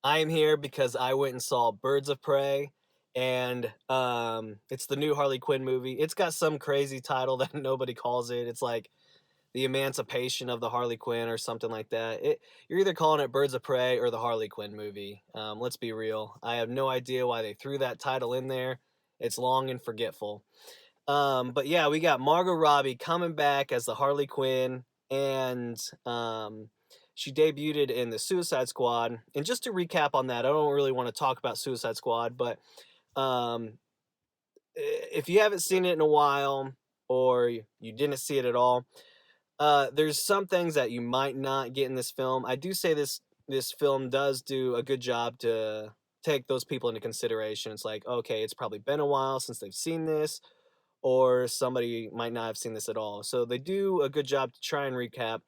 I'm here because I went and saw Birds of Prey, and it's the new Harley Quinn movie. It's got some crazy title that nobody calls it. It's like the Emancipation of the Harley Quinn or something like that. You're either calling it Birds of Prey or the Harley Quinn movie. Let's be real. I have no idea why they threw that title in there. It's long and forgetful. But yeah, we got Margot Robbie coming back as the Harley Quinn, and she debuted in the Suicide Squad. And just to recap on that, I don't really want to talk about Suicide Squad, but um, if you haven't seen it in a while or you didn't see it at all, there's some things that you might not get in this film. I do say this film does do a good job to take those people into consideration. It's like, okay, it's probably been a while since they've seen this, or somebody might not have seen this at all. So they do a good job to try and recap.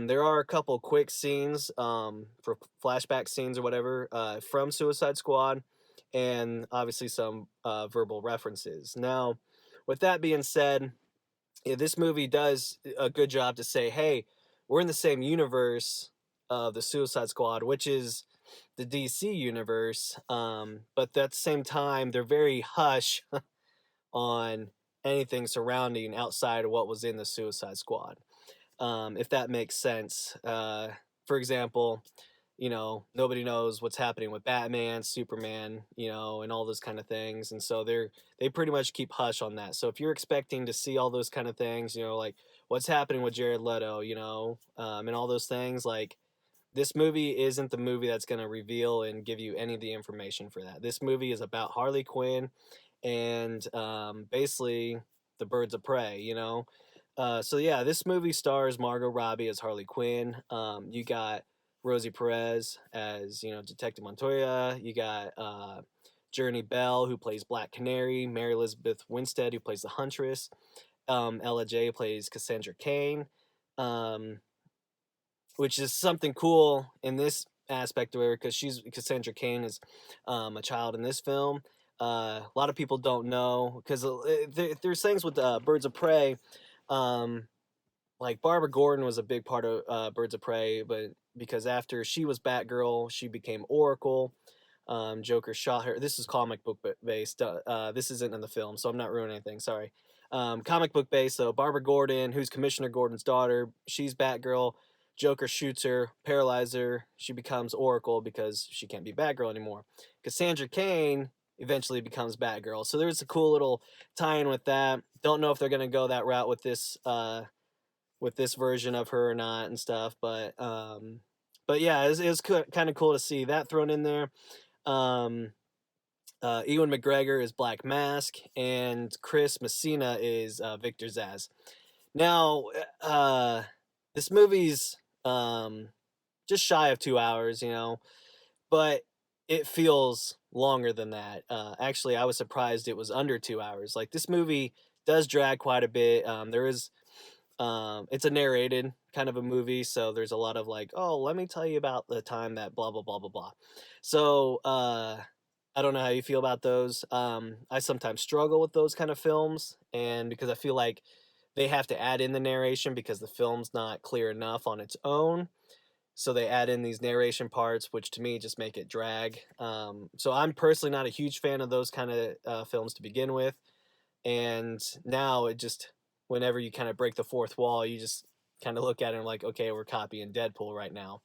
There are a couple quick scenes for flashback scenes or whatever from Suicide Squad, and obviously some verbal references. Now, with that being said, yeah, this movie does a good job to say, hey, we're in the same universe of the Suicide Squad, which is the DC universe. But at the same time, they're very hush on anything surrounding outside of what was in the Suicide Squad, if that makes sense. For example, nobody knows what's happening with Batman, Superman, and all those kind of things, and so they pretty much keep hush on that. So if you're expecting to see all those kind of things, like what's happening with Jared Leto, and all those things, like this movie isn't the movie that's going to reveal and give you any of the information for that. This movie is about Harley Quinn and basically the Birds of Prey, so yeah, this movie stars Margot Robbie as Harley Quinn. You got Rosie Perez as Detective Montoya. You got Jurnee Bell, who plays Black Canary. Mary Elizabeth Winstead, who plays the Huntress. Ella J plays Cassandra Cain, which is something cool in this aspect of her because Cassandra Cain is a child in this film. A lot of people don't know because there's things with Birds of Prey. Like Barbara Gordon was a big part of Birds of Prey, but because after she was Batgirl, she became Oracle. Joker shot her. This is comic book based. This isn't in the film, so I'm not ruining anything. Sorry. Comic book based. So Barbara Gordon, who's Commissioner Gordon's daughter, she's Batgirl. Joker shoots her, paralyzes her. She becomes Oracle because she can't be Batgirl anymore. Cassandra Cain eventually becomes Batgirl. So there's a cool little tie-in with that. Don't know if they're gonna go that route with this version of her or not and stuff, but yeah, it was kind of cool to see that thrown in there. Ewan McGregor is Black Mask, and Chris Messina is Victor Zsasz. Now, this movie's just shy of 2 hours, but it feels longer than that. Actually, I was surprised it was under 2 hours. Like, this movie does drag quite a bit. It's a narrated kind of a movie, so there's a lot of like, oh, let me tell you about the time that blah blah blah blah blah. So I don't know how you feel about those. I sometimes struggle with those kind of films, and because I feel like they have to add in the narration because the film's not clear enough on its own. So they add in these narration parts, which to me just make it drag. So I'm personally not a huge fan of those kind of films to begin with, and now it just, whenever you kind of break the fourth wall, you just kind of look at it and like, okay, we're copying Deadpool right now.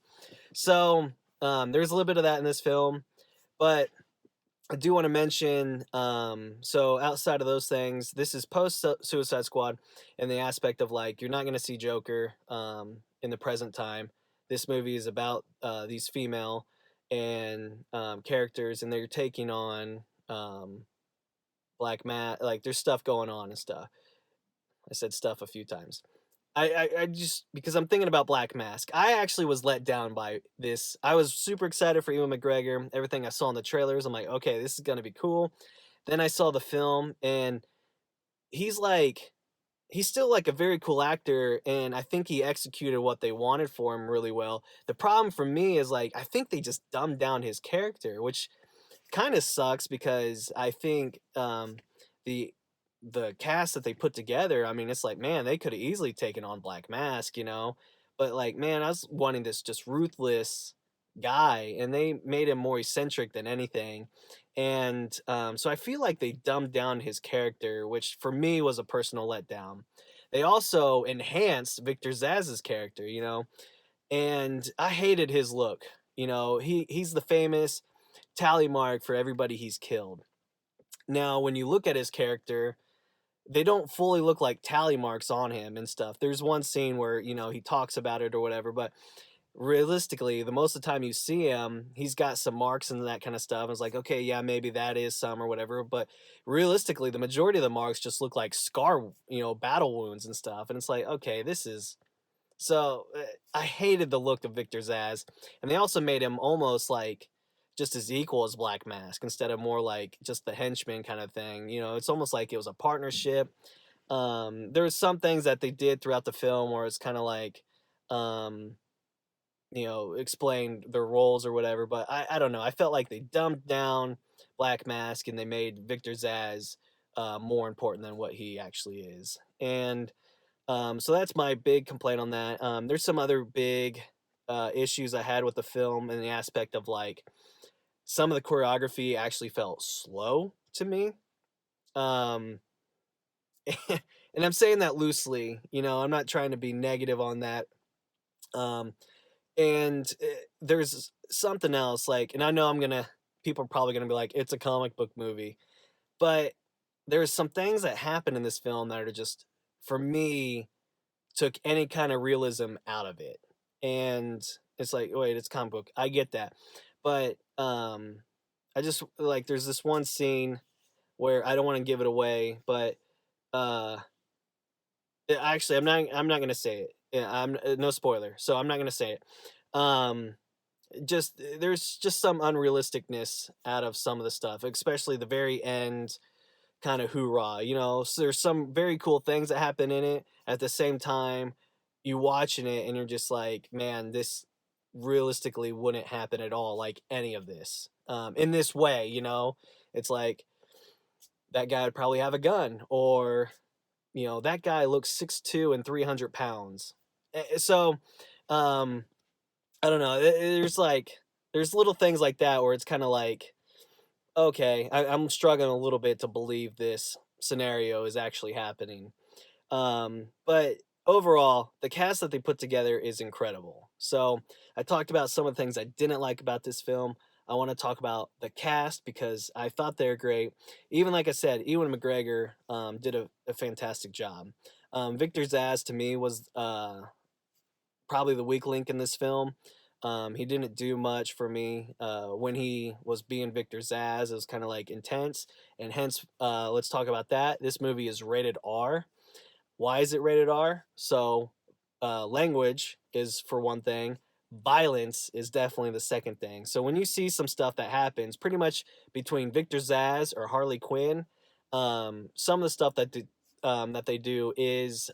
So there's a little bit of that in this film, but I do want to mention, so outside of those things, this is post Suicide Squad in the aspect of like, you're not going to see Joker in the present time. This movie is about these female and characters, and they're taking on Black Matt. Like, there's stuff going on and stuff. I said stuff a few times. I just, because I'm thinking about Black Mask. I actually was let down by this. I was super excited for Ewan McGregor. Everything I saw in the trailers, I'm like, okay, this is gonna be cool. Then I saw the film, and he's still like a very cool actor, and I think he executed what they wanted for him really well. The problem for me is like, I think they just dumbed down his character, which kind of sucks because I think the the cast that they put together, I mean, it's like, man, they could have easily taken on Black Mask, but like, man, I was wanting this just ruthless guy, and they made him more eccentric than anything. And so I feel like they dumbed down his character, which for me was a personal letdown. They also enhanced Victor Zsasz' character, you know, and I hated his look. You know, he's the famous tally mark for everybody he's killed. Now, when you look at his character, they don't fully look like tally marks on him and stuff. There's one scene where, you know, he talks about it or whatever, but realistically, the most of the time you see him, he's got some marks and that kind of stuff. And it's like, okay, yeah, maybe that is some or whatever. But realistically, the majority of the marks just look like scar, you know, battle wounds and stuff. And it's like, okay, this is so. I hated the look of Victor Zsasz, and they also made him almost like just as equal as Black Mask instead of more like just the henchman kind of thing. You know, it's almost like it was a partnership. There's some things that they did throughout the film where it's kind of like, um, you know, explained their roles or whatever. But I don't know. I felt like they dumbed down Black Mask and they made Victor Zsasz more important than what he actually is. And so that's my big complaint on that. There's some other big issues I had with the film in the aspect of like some of the choreography actually felt slow to me. Um, and I'm saying that loosely, you know, I'm not trying to be negative on that. Um, and there's something else like, and I know people are probably gonna be like, it's a comic book movie, but there's some things that happen in this film that are just, for me, took any kind of realism out of it. And it's like, wait, it's comic book. I get that. But I just like there's this one scene where I don't want to give it away, but uh actually I'm not going to say it. Yeah, I'm no spoiler. So I'm not going to say it. Um just there's just some unrealisticness out of some of the stuff, especially the very end kind of hoorah, you know. So there's some very cool things that happen in it. At the same time, you watching it and you're just like, man, this realistically wouldn't happen at all, like any of this. In this way, you know, it's like that guy would probably have a gun, or you know, that guy looks 6'2" and 300 pounds. So, um, I don't know. There's little things like that where it's kind of like, okay, I'm struggling a little bit to believe this scenario is actually happening. But overall, the cast that they put together is incredible. So I talked about some of the things I didn't like about this film. I want to talk about the cast because I thought they were great. Even like I said, Ewan McGregor did a fantastic job. Victor Zsasz to me was probably the weak link in this film. He didn't do much for me when he was being Victor Zsasz. It was kind of like intense, and hence, let's talk about that. This movie is rated R. Why is it rated R? So, language is for one thing. Violence is definitely the second thing. So when you see some stuff that happens, pretty much between Victor Zsasz or Harley Quinn, some of the stuff that they do is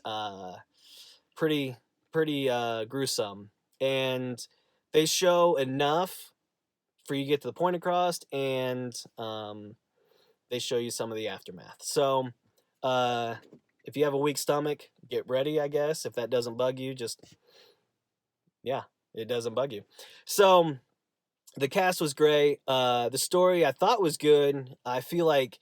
pretty gruesome, and they show enough for you to get to the point across, and they show you some of the aftermath. So uh, if you have a weak stomach, get ready, I guess. If that doesn't bug you, just yeah, it doesn't bug you. So the cast was great. The story I thought was good. I feel like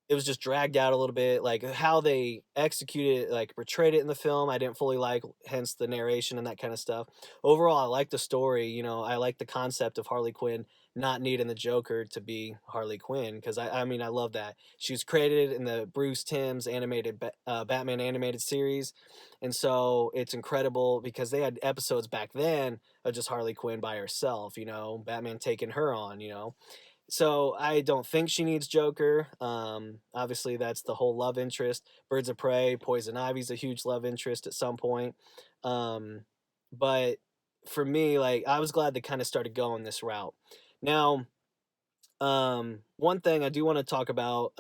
it was just dragged out a little bit, like how they executed it, like portrayed it in the film. I didn't fully like, hence the narration and that kind of stuff. Overall, I like the story. You know, I like the concept of Harley Quinn not needing the Joker to be Harley Quinn, because I mean, I love that she was created in the Bruce Timm's animated Batman animated series, and so it's incredible because they had episodes back then of just Harley Quinn by herself. You know, Batman taking her on. You know, so I don't think she needs Joker. Obviously, that's the whole love interest. Birds of Prey, Poison Ivy's a huge love interest at some point. Um, but for me, like I was glad they kind of started going this route. Now, one thing I do want to talk about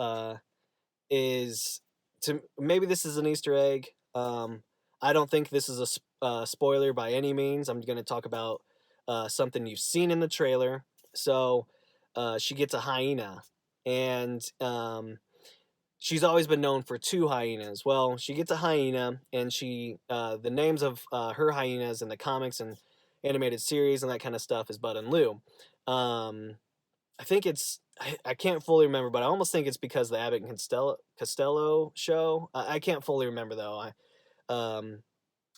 is to maybe this is an Easter egg. I don't think this is a spoiler by any means. I'm going to talk about something you've seen in the trailer. So she gets a hyena, and she's always been known for two hyenas. Well, she gets a hyena, and the names of her hyenas in the comics and animated series and that kind of stuff is Bud and Lou. I think I can't fully remember, but I almost think it's because the Abbott and Costello show. I can't fully remember though.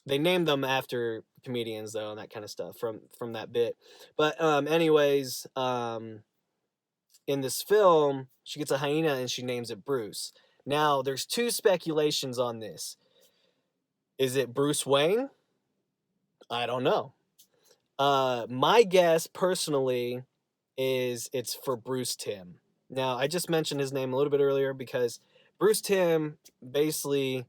They named them after comedians though, and that kind of stuff from that bit. But anyways, in this film, she gets a hyena and she names it Bruce. Now, there's two speculations on this. Is it Bruce Wayne? I don't know. My guess, personally, is it's for Bruce Timm. Now, I just mentioned his name a little bit earlier because Bruce Timm basically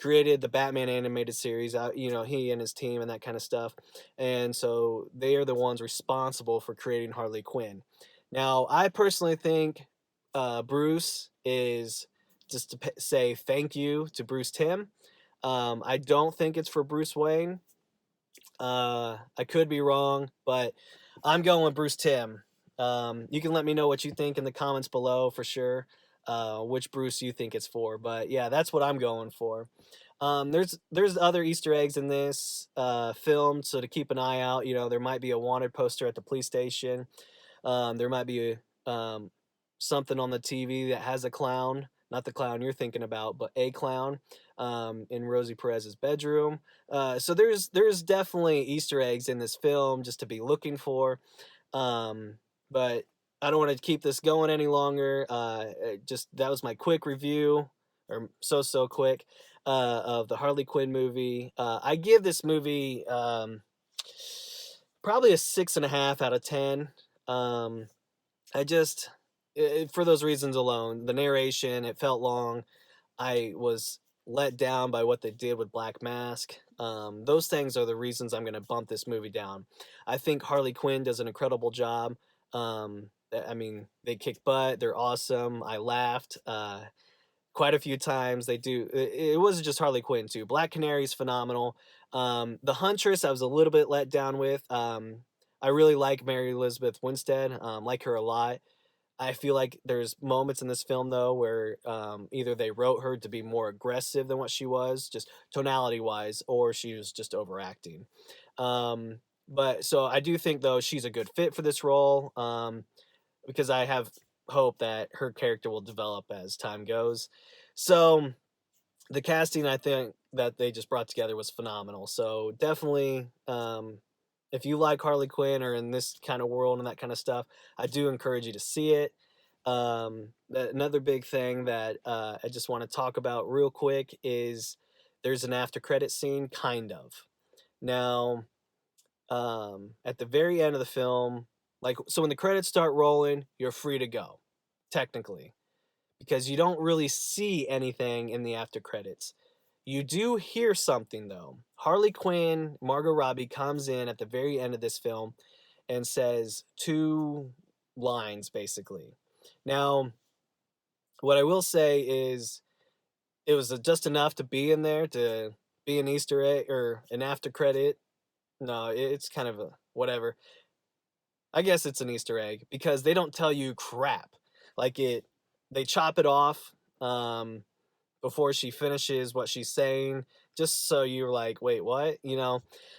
created the Batman animated series, he and his team and that kind of stuff. And so they are the ones responsible for creating Harley Quinn. Now, I personally think Bruce is just to say thank you to Bruce Timm. I don't think it's for Bruce Wayne. I could be wrong, but I'm going with Bruce Timm. You can let me know what you think in the comments below for sure, which Bruce you think it's for. But yeah, that's what I'm going for. There's other Easter eggs in this film, so to keep an eye out. There might be a wanted poster at the police station. There might be something on the TV that has a clown, not the clown you're thinking about, but a clown in Rosie Perez's bedroom. So there's definitely Easter eggs in this film just to be looking for. But I don't want to keep this going any longer. That was my quick review, or so quick, of the Harley Quinn movie. I give this movie probably a 6.5 out of 10. For those reasons alone, the narration, it felt long. I was let down by what they did with Black Mask. Those things are the reasons I'm going to bump this movie down. I think Harley Quinn does an incredible job. They kick butt. They're awesome. I laughed quite a few times. It wasn't just Harley Quinn too. Black Canary's phenomenal. The Huntress I was a little bit let down with. I really like Mary Elizabeth Winstead. Like her a lot. I feel like there's moments in this film though where either they wrote her to be more aggressive than what she was, just tonality wise, or she was just overacting. But so I do think though she's a good fit for this role, because I have hope that her character will develop as time goes. So the casting I think that they just brought together was phenomenal. So definitely, if you like Harley Quinn or in this kind of world and that kind of stuff, I do encourage you to see it. Another big thing that I just want to talk about real quick is there's an after credit scene, kind of. Now, at the very end of the film, so when the credits start rolling, you're free to go, technically, because you don't really see anything in the after credits. You do hear something though. Harley Quinn, Margot Robbie, comes in at the very end of this film and says 2 lines basically. Now, what I will say is it was just enough to be in there to be an Easter egg or an after credit. No, it's kind of a whatever. I guess it's an Easter egg because they don't tell you crap. They chop it off before she finishes what she's saying, just so you're like, wait, what?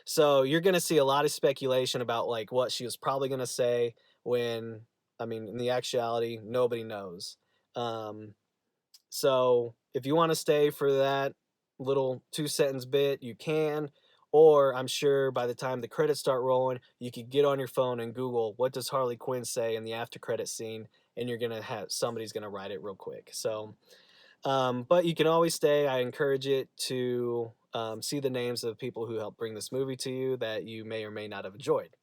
So you're going to see a lot of speculation about what she was probably going to say when, in the actuality, nobody knows. So if you want to stay for that little 2-sentence bit, you can. Or I'm sure by the time the credits start rolling, you could get on your phone and Google, what does Harley Quinn say in the after credit scene? And you're going to have, somebody's going to write it real quick. So, but you can always stay. I encourage it to see the names of the people who helped bring this movie to you that you may or may not have enjoyed.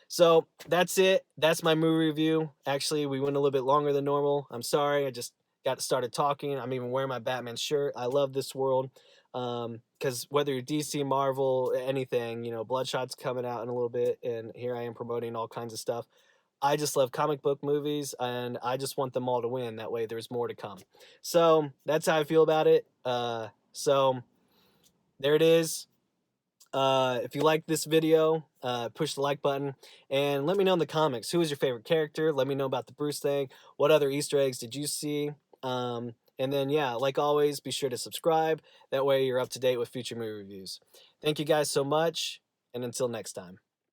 So that's it. That's my movie review. Actually, we went a little bit longer than normal. I'm sorry. I just got started talking. I'm even wearing my Batman shirt. I love this world. Because whether you're DC, Marvel, anything, Bloodshot's coming out in a little bit, and here I am promoting all kinds of stuff. I just love comic book movies, and I just want them all to win. That way there's more to come. So that's how I feel about it. So there it is. If you like this video, push the like button and let me know in the comments, who is your favorite character? Let me know about the Bruce thing. What other Easter eggs did you see? And then, yeah, like always, be sure to subscribe. That way you're up to date with future movie reviews. Thank you guys so much, and until next time.